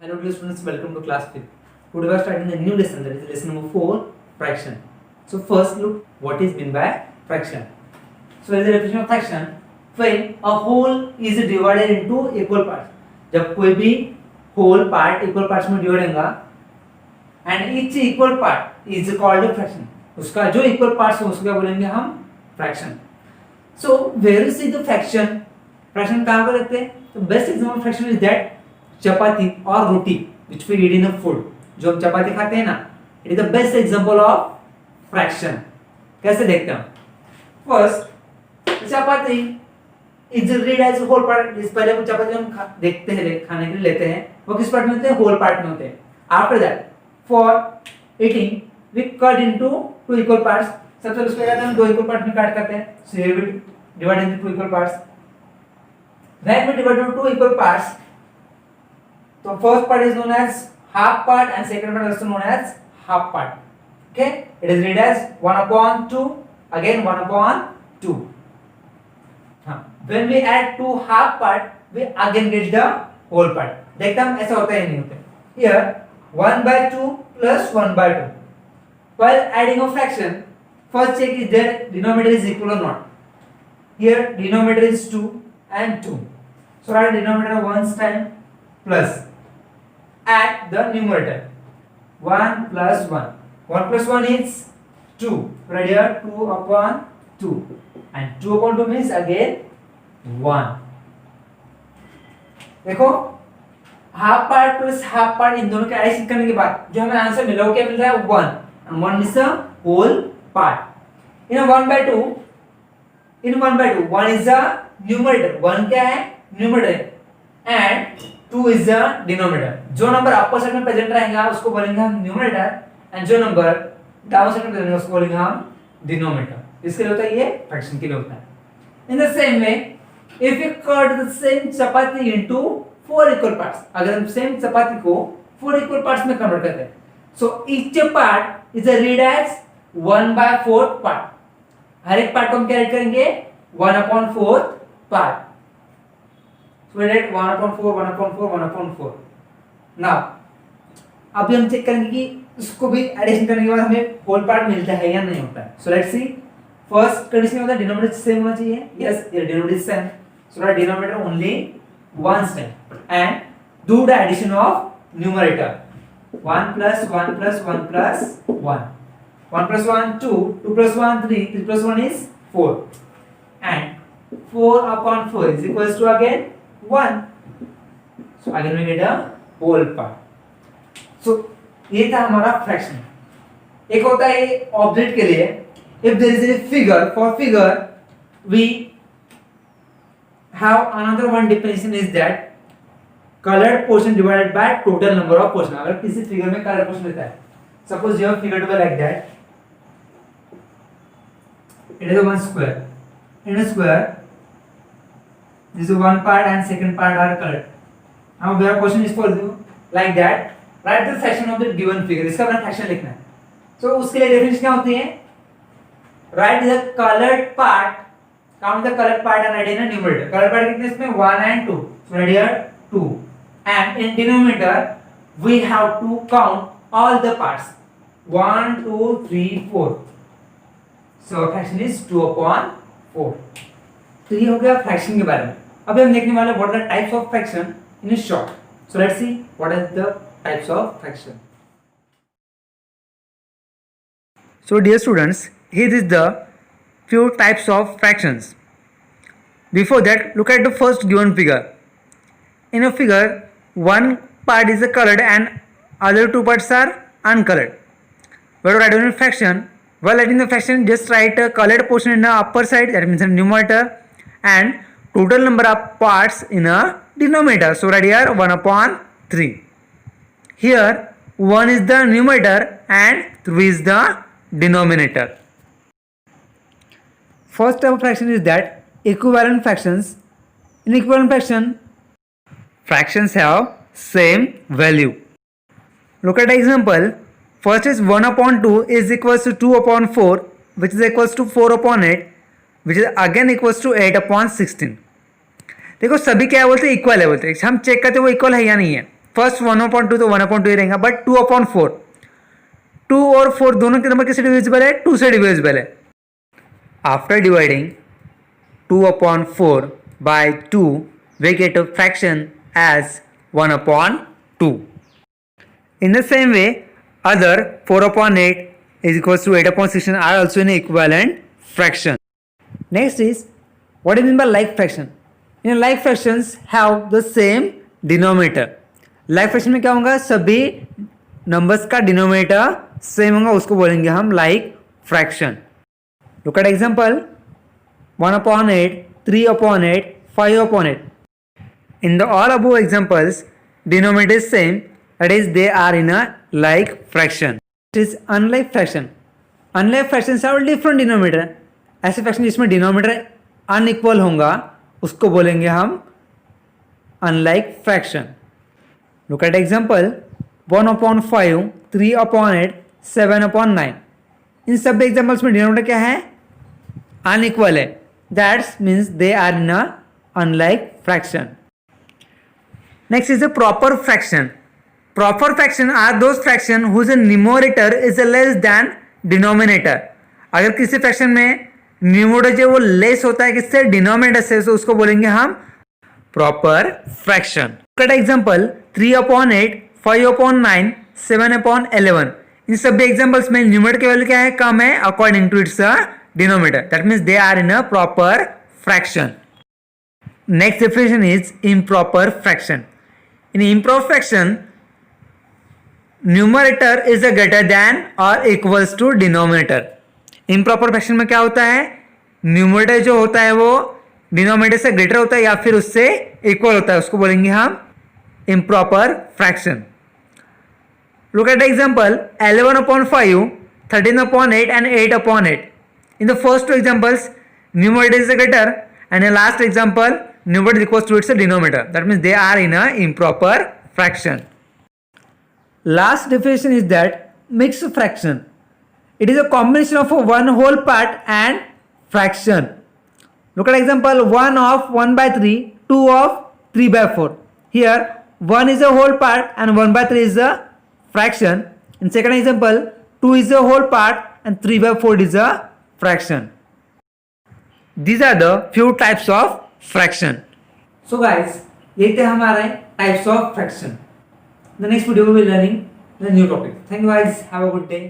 Hello dear students, welcome to class 5. Today we are starting a new lesson, that is lesson number 4, fraction. So first look what is meant by fraction. So as a definition of fraction, when a whole is divided into equal parts. जब कोई भी whole part equal parts में divide होगा and each equal part is called a fraction. उसका जो equal parts हो उसको क्या बोलेंगे हम fraction. So where is the fraction? Fraction कहाँ पर रखते हैं? The best example of fraction is that चपाती और रोटी which we eat in a food. जो हम चपाती खाते हैं ना, it is the best example of fraction. कैसे देखते हैं? First chapati is read as a whole part. इस पहले वो चपाती हम देखते हैं खाने के लिए लेते हैं, वो किस पार्ट में होते हैं? whole part में होते हैं. After that for eating we cut into two equal parts. सबसे पहले उसको क्या करते हैं? दो equal parts में काट करते हैं. So here we divide into two equal parts. When we divide into two equal parts, so first part is known as half part and second part is also known as half part. Okay, it is read as 1 upon 2, again 1 upon 2. When we add two half part, we again get the whole part. देखते हम ऐसा होता है नहीं होता. Here 1 by 2 plus 1 by 2. While adding a fraction, first check is their denominator is equal or not. Here denominator is 2 and 2. So write denominator once time plus. Add the numerator 1 plus 1. 1 plus 1 is 2. Right here 2 upon 2 and 2 upon 2 means again 1. देखो half part plus half part in दोनों के addition करने के बाद जो हमें answer मिला वो क्या मिल रहा है? 1 and 1 is a whole part. In a 1 by 2 1 is a numerator. 1 क्या है? numerator and 2 is the denominator. जो नंबर अपर साइड में प्रेजेंट रहेगा उसको बोलेंगे हम न्यूमरेटर एंड जो नंबर डाउन साइड में प्रेजेंट रहेगा उसको बोलेंगे हम डिनोमिनेटर. इसके लिए होता है ये फ्रैक्शन के लिए होता है. In the same way if you cut the same chapati into 4 equal parts, अगर हम सेम चपाती को 4 इक्वल पार्ट्स में कन्वर्ट करते हैं, so each part is read as 1 by 4 part. हर एक पार्ट को हम क्या रीड करेंगे? 1 upon 4 part. So we write 1 upon 4, 1 upon 4, 1 upon 4. Now, अभी हम चेक करेंगे कि इसको भी एडिशन करने के बाद हमें होल पार्ट मिलता है या नहीं होता है. So let's see. First condition होता है डिनोमिनेटर सेम होना चाहिए. Yes, your denominator is same. So write denominator only once time and do the addition of numerator. 1 plus 1 plus 1 plus 1. 1 plus 1 2, 2 plus 1 3, 3 plus 1 is 4. And 4 upon 4 is equals to again 1. So again we get a whole part. So ये था हमारा fraction. एक होता है object के लिए, if there is a figure, for figure we have another one definition is that colored portion divided by total number of portion. अगर किसी फिगर में कलर पोर्शन रहता है, suppose you have figure to be like that, it is a one square. In a square this is one part and second part are colored. Now where question is for you like that, write the fraction of the given figure. इसका अपना fraction लिखना है. So उसके लिए definition क्या होती है? Write the colored part, count the colored part and add in a numerator. Colored part कितने इसमें? 1 and 2. So write here 2. And in denominator we have to count all the parts. 1 2 3 4. So fraction is 2 upon 4. तो ये हो गया fraction के बारे में. अभी हम देखने वाले what are the types of fraction in a short. So let's see what are the types of fraction. So dear students, here is the few types of fractions. Before that, look at the first given figure. In a figure, one part is colored and other two parts are uncolored. Where to write down a fraction? While writing the fraction, just write a colored portion in the upper side, that means a numerator, and total number of parts in a denominator. So write here 1 upon 3. Here 1 is the numerator and 3 is the denominator. First type of fraction is that equivalent fractions. In equivalent fraction, fractions have same value. Look at the example. First is 1 upon 2 is equals to 2 upon 4, which is equals to 4 upon 8, which is again equals to 8 upon 16. देखो सभी क्या बोलते हैं? Equal है बोलते हैं. हम check करते हैं वो इक्वल है या नहीं है. फर्स्ट 1/2 तो 1/2 ही रहेगा, बट 2/4, 2 और 4 दोनों के नंबर किससे डिविजिबल है? 2 से डिविजिबल है. After dividing 2/4 by 2, we get a fraction as 1/2. In the same way, other 4/8 is equals to 8/16 are also an equivalent fraction. Next is, what do you mean by like fraction? In like fractions have the same denominator. Like fraction में क्या होगा? सभी numbers का denominator same होगा, उसको बोलेंगे हम like fraction. Look at example 1/8, 3/8, 5/8. In the all above examples, denominator is same, that is they are in a like fraction. It is unlike fraction. Unlike fractions have different denominator. ऐसे fraction जिसमें denominator unequal होगा उसको बोलेंगे हम unlike fraction. Look at example 1/5, 3/8, 7/9. इन सब examples में denominator क्या है? अनइक्वल है. That means they are in a unlike fraction. Next is a proper fraction. Proper fraction are those fraction whose numerator is less than denominator. अगर किसी fraction में numerator जो वो लेस होता है किससे? डिनोमिनेटर से, तो उसको बोलेंगे हम प्रॉपर फ्रैक्शन. Cut example 3/8, 5/9, 7/11. इन सभी एग्जांपल्स में न्यूमरेटर की वैल्यू क्या है? कम है according to its denominator. That means they are in a proper fraction. Next definition is improper fraction. In improper fraction numerator is a greater than और equals to denominator. Improper fraction में क्या होता है? Numerator जो होता है वो denominator से ग्रेटर होता है या फिर उससे इक्वल होता है, उसको बोलेंगे हम improper fraction. Look at example 11/5, 13/8 and 8/8. In the first two examples, numerator is greater, and in the last example, numerator is equals to its denominator. That means they are in a improper fraction. Last definition is that mixed fraction. It is a combination of one whole part and fraction. Look at example 1 of 1/3, 2 of 3/4. Here 1 is a whole part and 1/3 is a fraction. In second example 2 is a whole part and 3/4 is a fraction. These are the few types of fraction. So guys, ये थे हमारे types of fraction. The next video we will be learning the new topic. Thank you guys. Have a good day.